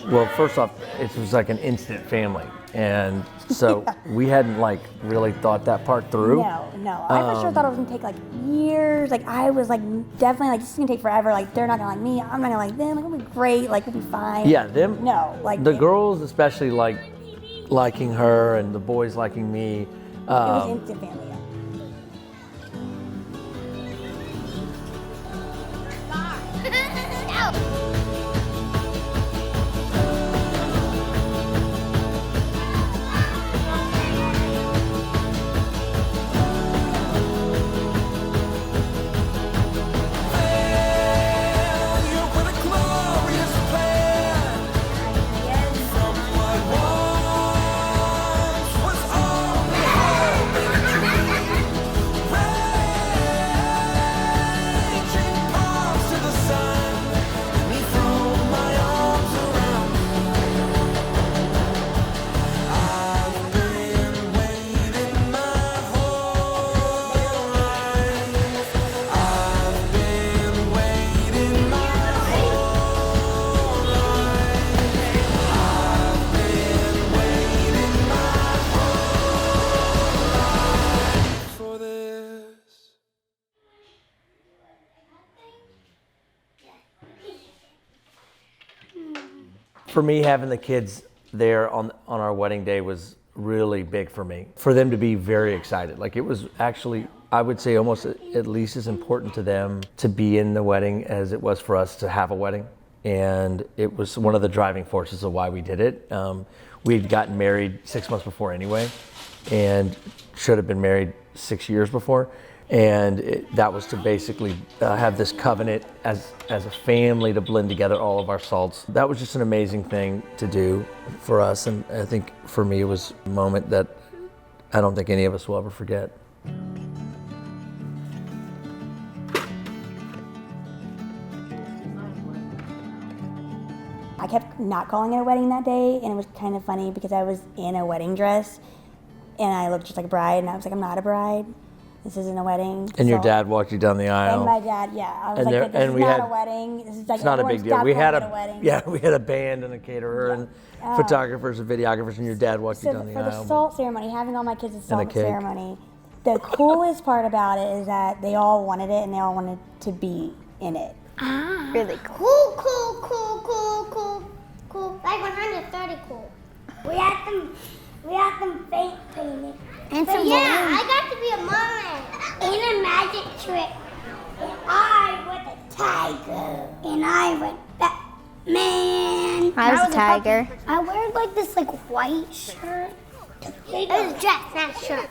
Well, first off, it was like an instant family. And so we hadn't like really thought that part through. No. I for sure thought it was gonna take like years. Like I was like definitely like this is gonna take forever. Like they're not gonna like me. I'm not gonna like them. Like it'll be great. Like we'll be fine. Yeah, them. No, like the girls especially like liking her and the boys liking me. It was instant family. For me, having the kids there on our wedding day was really big for me. For them to be very excited. Like it was actually, I would say almost at least as important to them to be in the wedding as it was for us to have a wedding. And it was one of the driving forces of why we did it. We had gotten married 6 months before anyway, and should have been married 6 years before. And that was to basically have this covenant as a family to blend together all of our salts. That was just an amazing thing to do for us, and I think for me it was a moment that I don't think any of us will ever forget. I kept not calling it a wedding that day, and it was kind of funny because I was in a wedding dress and I looked just like a bride, and I was like, I'm not a bride. This isn't a wedding. And your dad walked you down the aisle. And my dad, yeah. I was like, this is not a wedding. This is like, it's not a big deal. We had a wedding. Yeah, we had a band and a caterer and photographers and videographers, and your dad walked you down the aisle. For the salt ceremony, having all my kids at the salt ceremony, the coolest part about it is that they all wanted it and they all wanted to be in it. Ah. Really cool. Cool. Like 130 cool. We had them fake painted. And so I got to be a mermaid in a magic trick. And I was a tiger. And I was Batman. I was a tiger. I wear like this white shirt. It was a dress, not a shirt.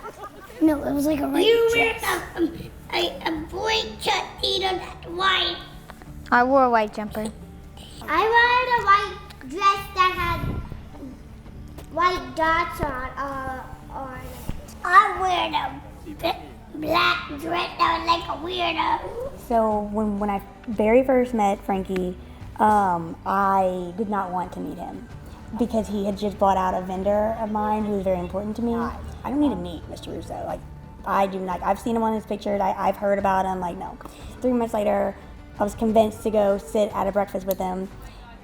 No, it was like a white dress. You wear a boy tuxedo that's white. I wore a white jumper. I wore a white dress that had white dots on it. I wear a black dress that was like a weirdo. So when I very first met Frankie, I did not want to meet him because he had just bought out a vendor of mine who was very important to me. I don't need to meet Mr. Russo. Like, I do not. I've seen him on his pictures. I've heard about him. Like, no. 3 months later, I was convinced to go sit at a breakfast with him.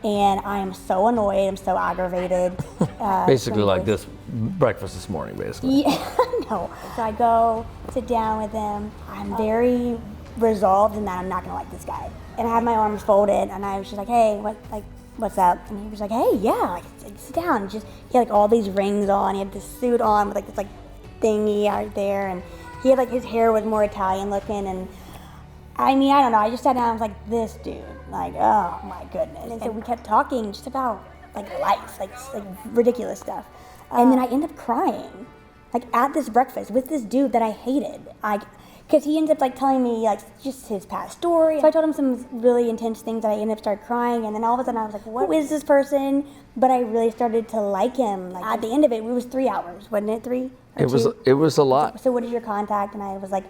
And I am so annoyed, I'm so aggravated. Basically like this breakfast this morning, basically. Yeah, no. So I go sit down with him. I'm very resolved in that I'm not gonna like this guy. And I have my arms folded, and I was just like, hey, what's up? And he was like, hey, yeah, sit down. He had all these rings on, he had this suit on with this thingy out there, and he had his hair was more Italian looking, and I mean, I don't know, I just sat down and was like, this dude, oh my goodness. And so we kept talking just about life, ridiculous stuff. And then I ended up crying, at this breakfast with this dude that I hated. Because he ended up telling me just his past story. So I told him some really intense things that I ended up started crying, and then all of a sudden I was like, who is this person? But I really started to like him. At the end of it was 3 hours, wasn't it? 3 or 2? It was a lot. So what is your contact? And I was like,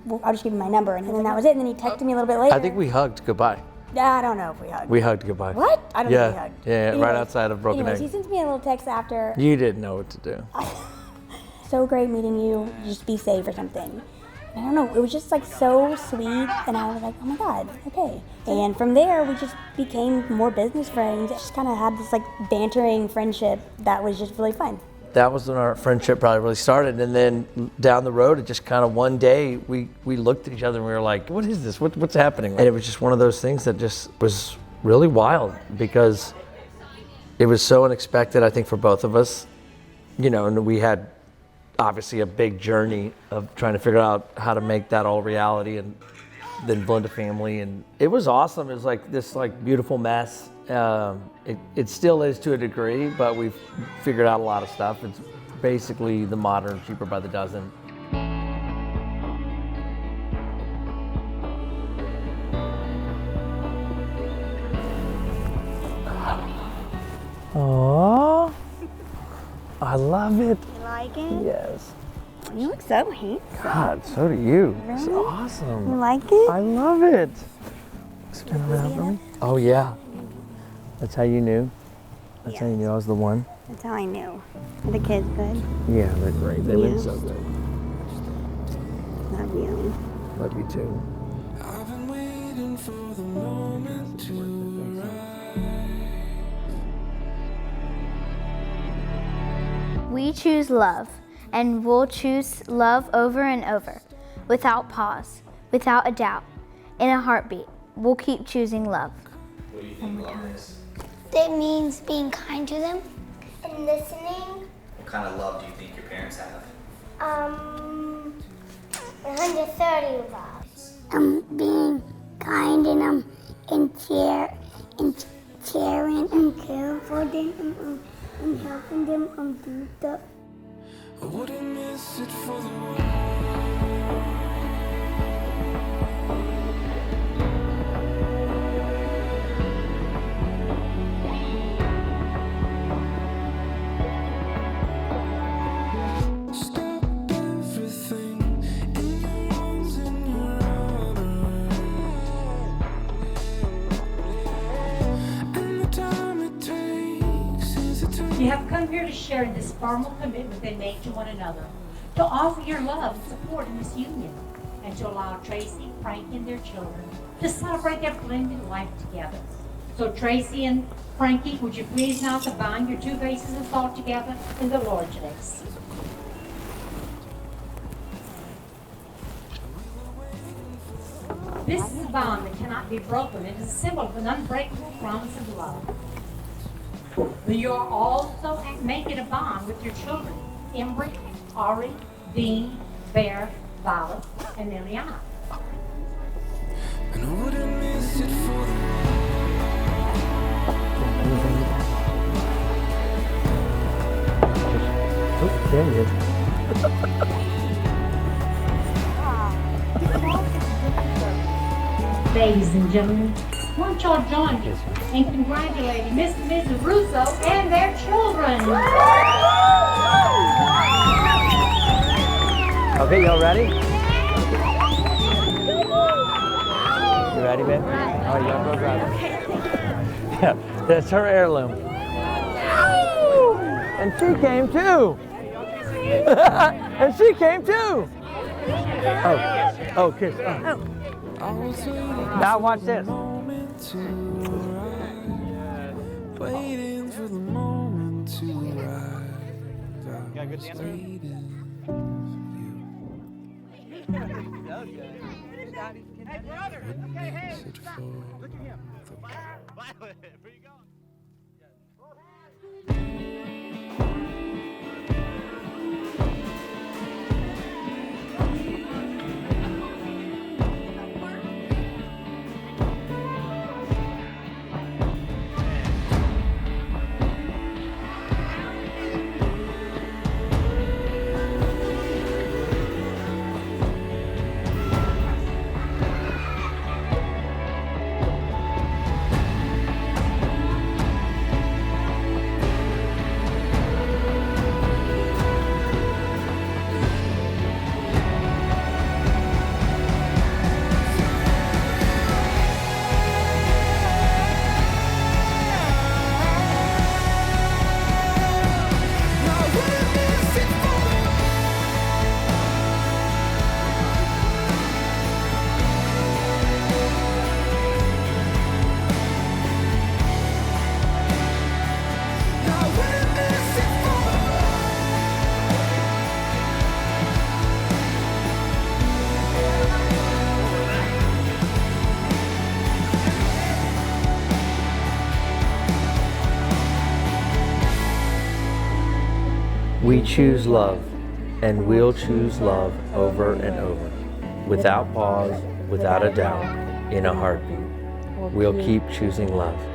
well, I'll just give you my number. And then that was it. And then he texted me a little bit later. I think we hugged goodbye. I don't know if we hugged. We hugged goodbye. What? I don't think we hugged. Yeah, anyways, right outside of Broken Egg. He sends me a little text after. You didn't know what to do. So great meeting you. Just be safe or something. I don't know, it was just like so sweet, and I was like, oh my God, okay. And from there, we just became more business friends. Just kind of had this like bantering friendship that was just really fun. That was when our friendship probably really started, and then down the road, it just kind of one day we looked at each other and we were like, "What is this? What's happening?" And it was just one of those things that just was really wild because it was so unexpected. I think for both of us, you know, and we had obviously a big journey of trying to figure out how to make that all reality, and then blend a family, and it was awesome. It was like this like beautiful mess. It still is to a degree, but we've figured out a lot of stuff. It's basically the modern Cheaper by the Dozen. Aww, I love it. You like it? Yes. You look so handsome. God, so do you. It's Really? awesome. You like it? I love it. Spin around for me. Oh yeah. That's how you knew? That's how you knew I was the one? That's how I knew. Are the kids good? Yeah, they're great. They've been Yeah. so good. Love you. Love you too. I've been waiting for the moment to arrive. We choose love, and we'll choose love over and over, without pause, without a doubt, in a heartbeat. We'll keep choosing love. What do you think love is? It means being kind to them and listening. What kind of love do you think your parents have? 130 loves. Being kind and caring and caring for them and helping them do stuff. I wouldn't miss it for the world. Stop everything in your arms and your honor. And the time it takes is the time. You have come here to share in this formal commitment they make to one another, to offer your love and support in this union, and to allow Tracy, Frankie, and their children to celebrate their blended life together. So Tracy and Frankie, would you please now combine your two vases of salt together in the Lord's vase? This is a bond that cannot be broken. It is a symbol of an unbreakable promise of love. But you are also making a bond with your children, Embry, Ari, Dean, Bear, Violet, and Liliana. And I wouldn't miss it for the world. Oh, there he is. Ladies and gentlemen, won't y'all join me in congratulating Mr. and Mrs. Russo and their children? Okay, y'all ready? You ready, babe? All right, y'all go grab it. Yeah, that's her heirloom. And she came too. And she came too. Oh, kiss. Oh. Now watch this. Waiting for the moment to arrive. I was waiting We choose love, and we'll choose love over and over, without pause, without a doubt, in a heartbeat. We'll keep choosing love.